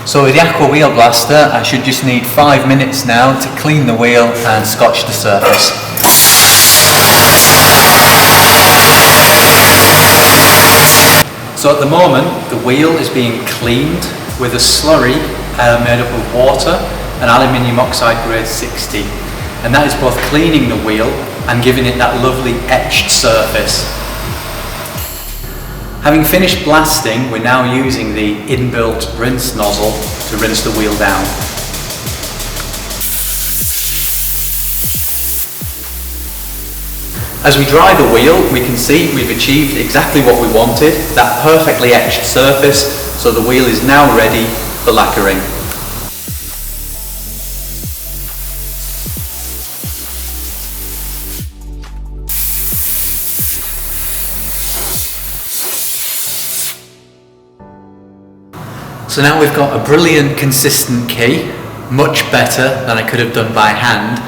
So with the Aqua Wheelblaster, I should just need 5 minutes now to clean the wheel and scotch the surface. So at the moment, the wheel is being cleaned with a slurry made up of water and aluminium oxide grade 60. And that is both cleaning the wheel and giving it that lovely etched surface. Having finished blasting, we're now using the inbuilt rinse nozzle to rinse the wheel down. As we dry the wheel, we can see we've achieved exactly what we wanted, that perfectly etched surface, so the wheel is now ready for lacquering. So now we've got a brilliant consistent key, much better than I could have done by hand.